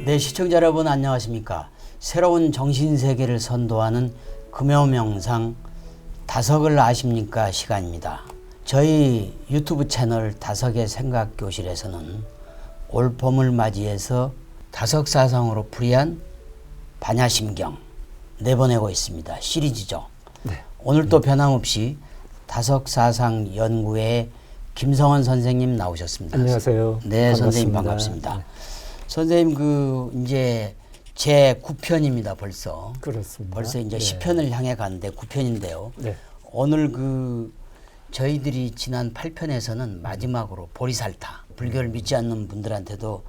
네, 시청자 여러분 안녕하십니까. 새로운 정신세계를 선도하는 금요명상 다석을 아십니까 시간입니다. 저희 유튜브 채널 다석의 생각교실에서는 올 봄을 맞이해서 다석사상으로 풀이한 반야심경 내보내고 있습니다. 시리즈죠. 네. 오늘 또 변함없이 다석사상 연구회의 김성원 선생님 나오셨습니다. 안녕하세요. 네, 반갑습니다. 선생님 반갑습니다. 네. 선생님 이제 제 9편입니다. 벌써. 그렇습니다. 벌써 이제 네. 10편을 향해 가는데 9편인데요. 네. 오늘 저희들이 지난 8편에서는 마지막으로 보리살타, 불교를 믿지 않는 분들한테도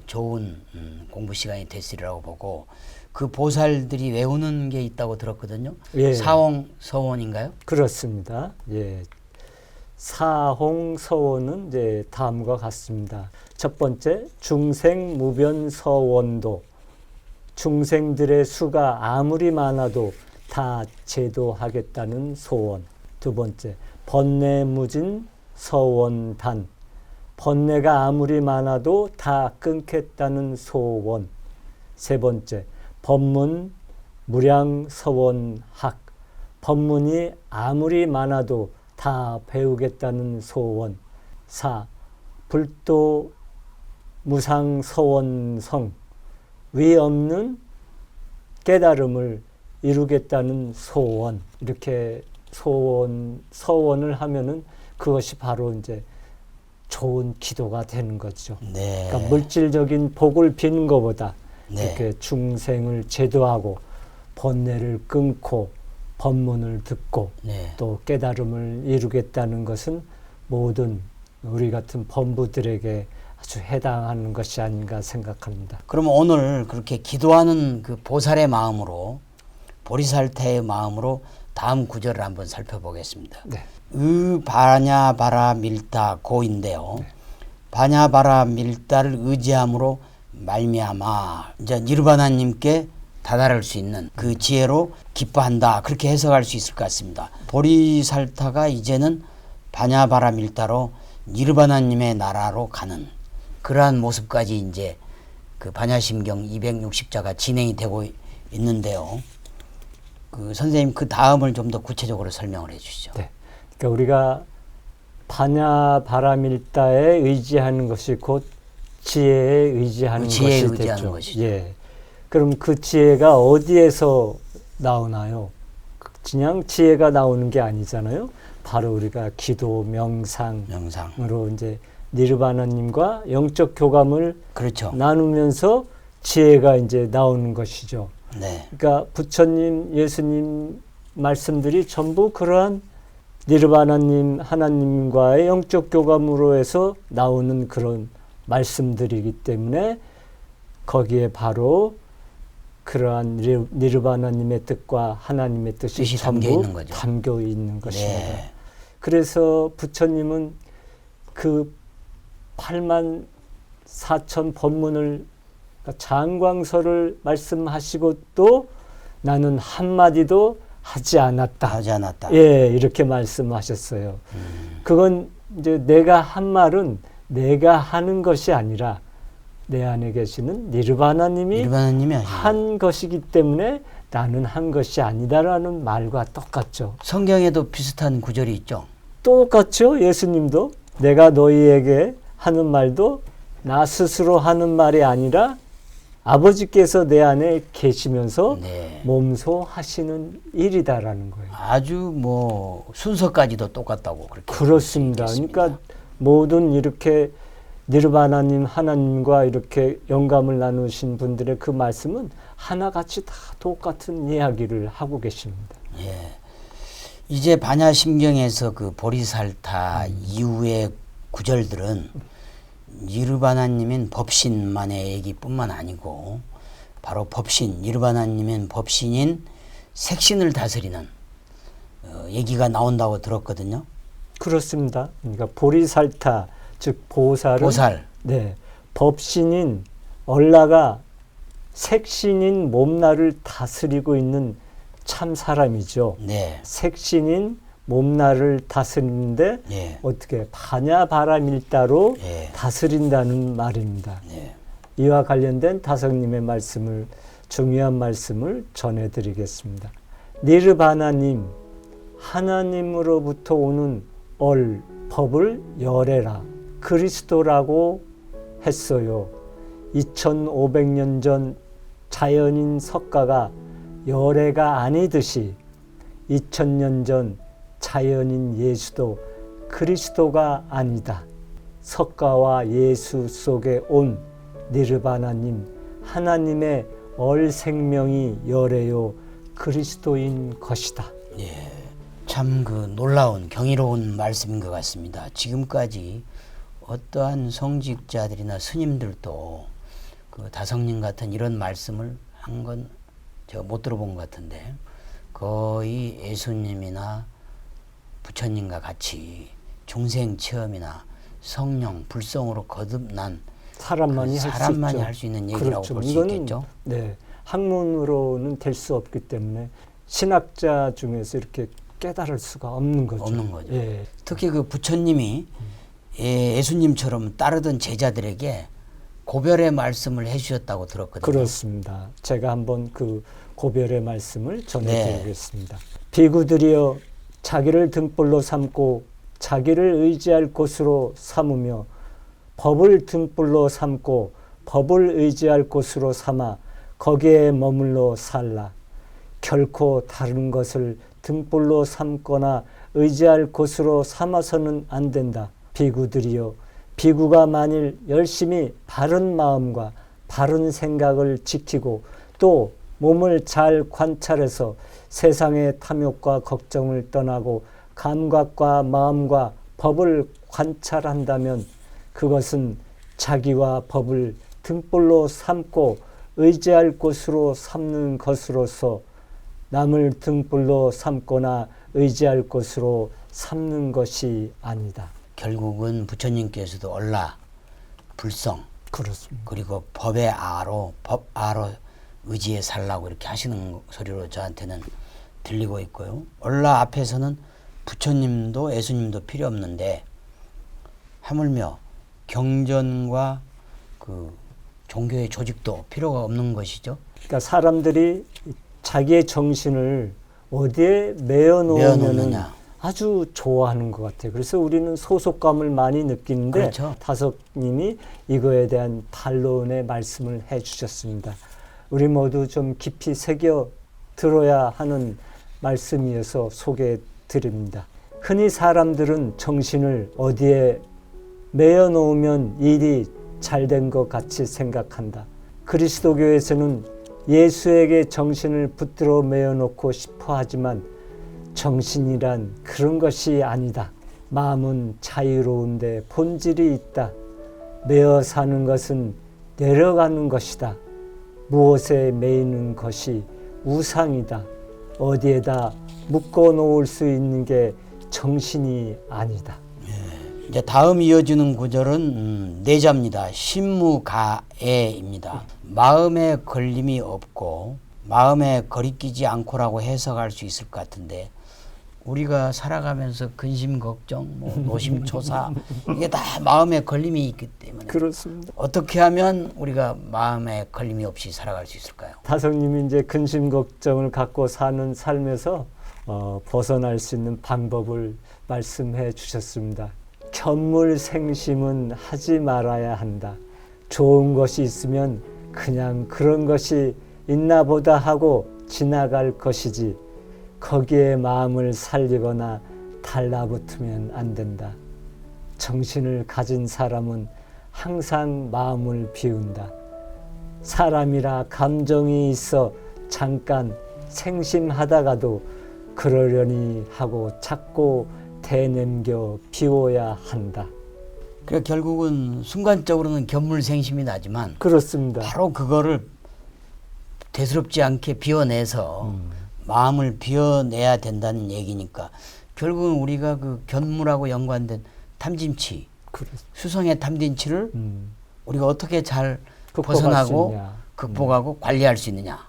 좋은 공부 시간이 됐으리라고 보고, 그 보살들이 외우는 게 있다고 들었거든요. 예. 사홍서원인가요? 그렇습니다. 예. 사홍서원은 이제 다음과 같습니다. 첫 번째, 중생무변서원도. 중생들의 수가 아무리 많아도 다 제도하겠다는 소원. 두 번째, 번뇌무진 서원단. 번뇌가 아무리 많아도 다 끊겠다는 소원. 세 번째, 법문 무량서원학. 법문이 아무리 많아도 다 배우겠다는 소원. 4. 불도 무상서원성. 위 없는 깨달음을 이루겠다는 소원. 이렇게 서원을 하면은 그것이 바로 이제 좋은 기도가 되는 거죠. 네. 그러니까 물질적인 복을 비는 것보다 네. 이렇게 중생을 제도하고 번뇌를 끊고 법문을 듣고 네. 또 깨달음을 이루겠다는 것은 모든 우리 같은 범부들에게 아주 해당하는 것이 아닌가 생각합니다. 그러면 오늘 그렇게 기도하는 그 보살의 마음으로, 보리살타의 마음으로 다음 구절을 한번 살펴보겠습니다. 네. 바냐바라 밀다 고인데요. 네. 바냐바라 밀다를 의지함으로 말미암아 이제 니르바나님께 다다를 수 있는 그 지혜로 기뻐한다, 그렇게 해석할 수 있을 것 같습니다. 보리살타가 이제는 바냐바라 밀다로 니르바나님의 나라로 가는 그러한 모습까지 이제 그 반야심경 260자가 진행이 되고 있는데요. 그 선생님 그 다음을 좀 더 구체적으로 설명을 해주시죠. 네. 그러니까 우리가 바냐바라밀다에 의지하는 것이 곧 지혜에 의지하는 지혜에 것이 의지하는 됐죠. 것이죠. 예. 그럼 그 지혜가 어디에서 나오나요? 그냥 지혜가 나오는 게 아니잖아요. 바로 우리가 기도, 명상으로 이제 니르바나님과 영적 교감을 그렇죠. 나누면서 지혜가 이제 나오는 것이죠. 네. 그러니까 부처님, 예수님 말씀들이 전부 그러한 니르바나님, 하나님과의 영적 교감으로 해서 나오는 그런 말씀들이기 때문에 거기에 바로 그러한 니르바나님의 뜻과 하나님의 뜻이 담겨 전부 있는 거죠. 담겨 있는 것입니다. 네. 그래서 부처님은 그 8만 4천 법문을, 그러니까 장광설을 말씀하시고 또 나는 한마디도 하지 않았다. 예, 이렇게 말씀하셨어요. 그건 이제 내가 한 말은 내가 하는 것이 아니라 내 안에 계시는 니르바나님이 한 것이기 때문에 나는 한 것이 아니다라는 말과 똑같죠. 성경에도 비슷한 구절이 있죠. 똑같죠. 예수님도 내가 너희에게 하는 말도 나 스스로 하는 말이 아니라 아버지께서 내 안에 계시면서 네. 몸소 하시는 일이다라는 거예요. 아주 순서까지도 똑같다고 그렇게. 그렇습니다. 그러니까 모든 이렇게 니르바나님, 하나님과 이렇게 영감을 나누신 분들의 그 말씀은 하나같이 다 똑같은 이야기를 하고 계십니다. 예. 이제 반야심경에서 그 보리살타 이후의 구절들은 니르바나님인 법신만의 얘기뿐만 아니고 바로 니르바나님인 법신인 색신을 다스리는 얘기가 나온다고 들었거든요. 그렇습니다. 그러니까 보리살타, 즉 보살. 네, 법신인 얼라가 색신인 몸나를 다스리고 있는 참 사람이죠. 네. 색신인 몸나를 다스리는데 어떻게 바냐바라밀다로 다스린다는 말입니다. 이와 관련된 다성님의 말씀을 중요한 말씀을 전해드리겠습니다. 니르바나님, 하나님으로부터 오는 법을 열애라 그리스도라고 했어요. 2500년 전 자연인 석가가 열애가 아니듯이 2000년 전 자연인 예수도 그리스도가 아니다. 석가와 예수 속에 온 니르바나님, 하나님의 생명이 열애요 그리스도인 것이다. 예, 참 그 놀라운 경이로운 말씀인 것 같습니다. 지금까지 어떠한 성직자들이나 스님들도 그 다성님 같은 이런 말씀을 한 건 제가 못 들어본 것 같은데, 거의 예수님이나 부처님과 같이 중생 체험이나 성령 불성으로 거듭난 사람만이 할 수 있는 얘기라고 그렇죠. 볼 수 이거는, 있겠죠. 네, 학문으로는 될 수 없기 때문에 신학자 중에서 이렇게 깨달을 수가 없는 거죠. 없는 거죠. 예. 특히 그 부처님이 예수님처럼 따르던 제자들에게 고별의 말씀을 해주셨다고 들었거든요. 그렇습니다. 제가 한번 그 고별의 말씀을 전해드리겠습니다. 비구들이여 자기를 등불로 삼고 자기를 의지할 곳으로 삼으며 법을 등불로 삼고 법을 의지할 곳으로 삼아 거기에 머물러 살라. 결코 다른 것을 등불로 삼거나 의지할 곳으로 삼아서는 안 된다. 비구들이여, 비구가 만일 열심히 바른 마음과 바른 생각을 지키고 또 몸을 잘 관찰해서 세상의 탐욕과 걱정을 떠나고 감각과 마음과 법을 관찰한다면 그것은 자기와 법을 등불로 삼고 의지할 곳으로 삼는 것으로서 남을 등불로 삼거나 의지할 곳으로 삼는 것이 아니다. 결국은 부처님께서도 얼라, 불성, 그렇습니다. 그리고 법 아로 의지해 살라고 이렇게 하시는 소리로 저한테는 들리고 있고요. 얼라 앞에서는 부처님도 예수님도 필요 없는데 하물며 경전과 그 종교의 조직도 필요가 없는 것이죠. 그러니까 사람들이 자기의 정신을 어디에 매어 놓으면 아주 좋아하는 것 같아요. 그래서 우리는 소속감을 많이 느끼는데 그렇죠. 다섯님이 이거에 대한 반론의 말씀을 해주셨습니다. 우리 모두 좀 깊이 새겨 들어야 하는 말씀이어서 소개해 드립니다. 흔히 사람들은 정신을 어디에 매어 놓으면 일이 잘 된 것 같이 생각한다. 그리스도교에서는 예수에게 정신을 붙들어 매어 놓고 싶어 하지만 정신이란 그런 것이 아니다. 마음은 자유로운데 본질이 있다. 매어 사는 것은 내려가는 것이다. 무엇에 매이는 것이 우상이다. 어디에다 묶어 놓을 수 있는 게 정신이 아니다. 이제 다음 이어지는 구절은 내자입니다. 신무가애입니다. 마음에 걸림이 없고 마음에 거리끼지 않고라고 해석할 수 있을 것 같은데, 우리가 살아가면서 근심 걱정, 노심초사 이게 다 마음에 걸림이 있기 때문에 그렇습니다. 어떻게 하면 우리가 마음에 걸림이 없이 살아갈 수 있을까요? 다성님이 이제 근심 걱정을 갖고 사는 삶에서 벗어날 수 있는 방법을 말씀해 주셨습니다. 견물생심은 하지 말아야 한다. 좋은 것이 있으면 그냥 그런 것이 있나 보다 하고 지나갈 것이지 거기에 마음을 살리거나 달라붙으면 안 된다. 정신을 가진 사람은 항상 마음을 비운다. 사람이라 감정이 있어 잠깐 생심하다가도 그러려니 하고 자꾸 대넘겨 비워야 한다. 그러니까 결국은 순간적으로는 견물생심이 나지만 그렇습니다. 바로 그거를 대수롭지 않게 비워내서 마음을 비워내야 된다는 얘기니까, 결국은 우리가 그 견물하고 연관된 탐진치, 수성의 탐진치를 우리가 어떻게 잘 벗어나고 극복하고 관리할 수 있느냐,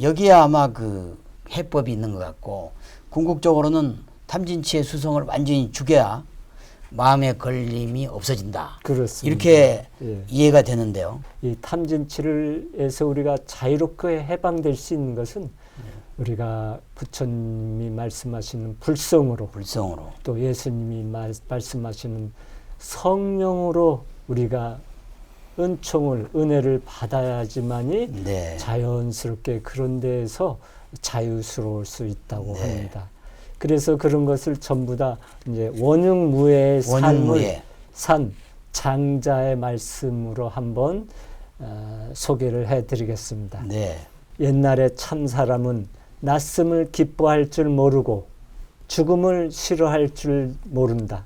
여기에 아마 그 해법이 있는 것 같고, 궁극적으로는 탐진치의 수성을 완전히 죽여야 마음의 걸림이 없어진다. 그렇습니다. 이렇게 예. 이해가 되는데요. 이 탐진치를에서 우리가 자유롭게 해방될 수 있는 것은 우리가 부처님이 말씀하시는 불성으로 불성으로. 또 예수님이 말씀하시는 성령으로 우리가 은혜를 받아야지만이 네. 자연스럽게 그런 데에서 자유스러울 수 있다고 네. 합니다. 그래서 그런 것을 전부 다 이제 원흉무해의 삶을 원흉무해. 산 장자의 말씀으로 한번 소개를 해드리겠습니다. 네. 옛날에 참 사람은 낯섦을 기뻐할 줄 모르고 죽음을 싫어할 줄 모른다.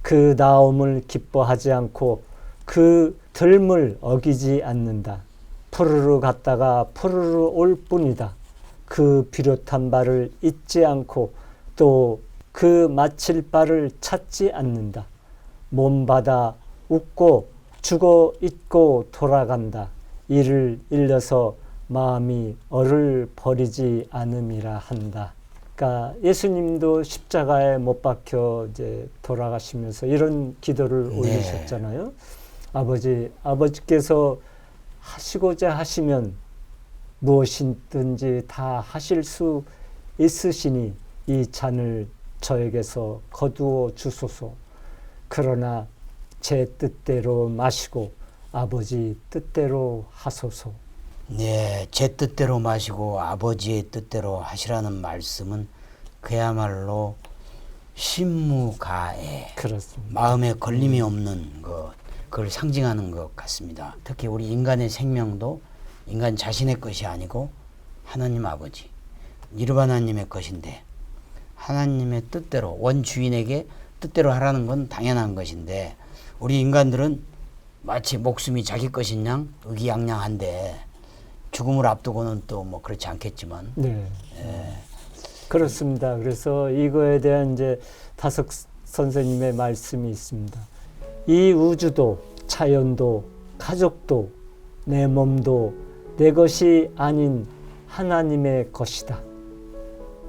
그 나옴을 기뻐하지 않고 그 덜물 어기지 않는다. 푸르르 갔다가 푸르르 올 뿐이다. 그 비롯한 바를 잊지 않고 또 그 마칠 바를 찾지 않는다. 몸받아 웃고 죽어 잊고 돌아간다. 이를 일러서 마음이 얼을 버리지 않음이라 한다. 그러니까 예수님도 십자가에 못 박혀 이제 돌아가시면서 이런 기도를 네. 올리셨잖아요. 아버지께서 하시고자 하시면 무엇이든지 다 하실 수 있으시니 이 잔을 저에게서 거두어 주소서. 그러나 제 뜻대로 마시고 아버지 뜻대로 하소서. 네, 제 뜻대로 마시고 아버지의 뜻대로 하시라는 말씀은 그야말로 신무가에 그렇습니다. 마음에 걸림이 없는 그걸 상징하는 것 같습니다. 특히 우리 인간의 생명도 인간 자신의 것이 아니고 하나님 아버지, 니르바나님의 것인데 하나님의 뜻대로 원주인에게 뜻대로 하라는 건 당연한 것인데 우리 인간들은 마치 목숨이 자기 것인 양 의기양양한데 죽음을 앞두고는 또 뭐 그렇지 않겠지만 네. 그렇습니다. 그래서 이거에 대한 이제 다석 선생님의 말씀이 있습니다. 이 우주도 자연도 가족도 내 몸도 내 것이 아닌 하나님의 것이다.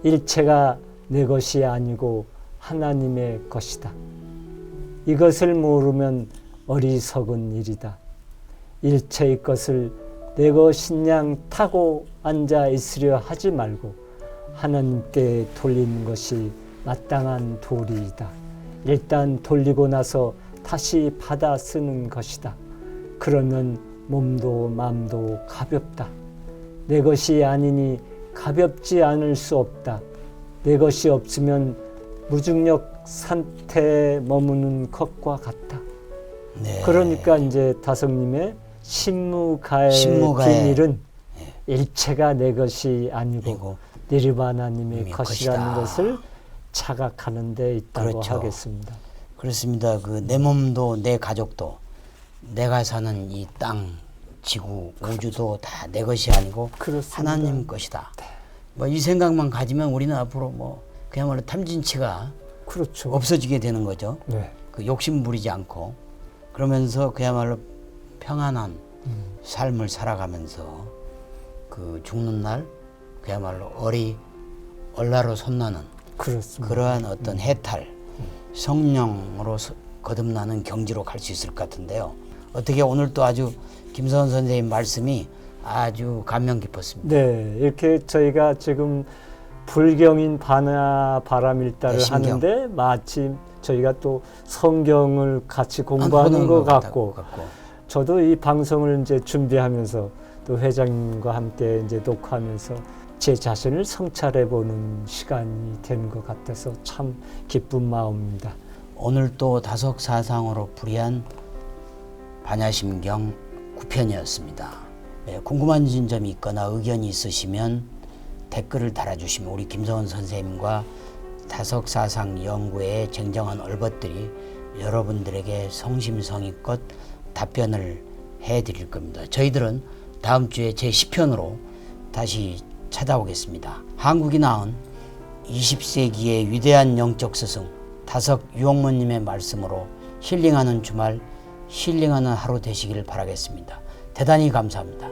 일체가 내 것이 아니고 하나님의 것이다. 이것을 모르면 어리석은 일이다. 일체의 것을 내 것인 양 타고 앉아 있으려 하지 말고 하나님께 돌리는 것이 마땅한 도리이다. 일단 돌리고 나서 다시 받아 쓰는 것이다. 그러면 몸도 마음도 가볍다. 내 것이 아니니 가볍지 않을 수 없다. 내 것이 없으면 무중력 상태에 머무는 것과 같다. 네. 그러니까 이제 다성님의 신무가의 비밀은 일체가 내 것이 아니고 니르바나님의 것이라는 것을 자각하는 데 있다고 그렇죠. 하겠습니다. 그렇습니다. 그 내 몸도 내 가족도 내가 사는 이 땅, 지구, 우주도 다 내 것이 아니고 그렇습니다. 하나님 것이다. 뭐 이 생각만 가지면 우리는 앞으로 뭐 그야말로 탐진치가 그렇죠. 없어지게 되는 거죠. 네. 그 욕심 부리지 않고 그러면서 그야말로 평안한 삶을 살아가면서 그 죽는 날 그야말로 얼라로 솟나는 그렇습니다. 그러한 어떤 해탈, 성령으로 거듭나는 경지로 갈 수 있을 것 같은데요. 어떻게 오늘 또 아주 김서원 선생님 말씀이 아주 감명 깊었습니다. 네, 이렇게 저희가 지금 불경인 바람일다를 네, 신경. 하는데 마침 저희가 또 성경을 같이 공부하는 것 같고 저도 이 방송을 이제 준비하면서 또 회장님과 함께 이제 녹화하면서 제 자신을 성찰해 보는 시간이 된 것 같아서 참 기쁜 마음입니다. 오늘 또 다석사상으로 풀이한 반야심경 9편이었습니다. 네, 궁금한 점이 있거나 의견이 있으시면 댓글을 달아주시면 우리 김서원 선생님과 다석사상 연구의 쟁정한 얼벗들이 여러분들에게 성심성의껏 답변을 해드릴 겁니다. 저희들은 다음 주에 제10편으로 다시 찾아오겠습니다. 한국이 낳은 20세기의 위대한 영적 스승 다석 유옥모님의 말씀으로 힐링하는 주말, 힐링하는 하루 되시길 바라겠습니다. 대단히 감사합니다.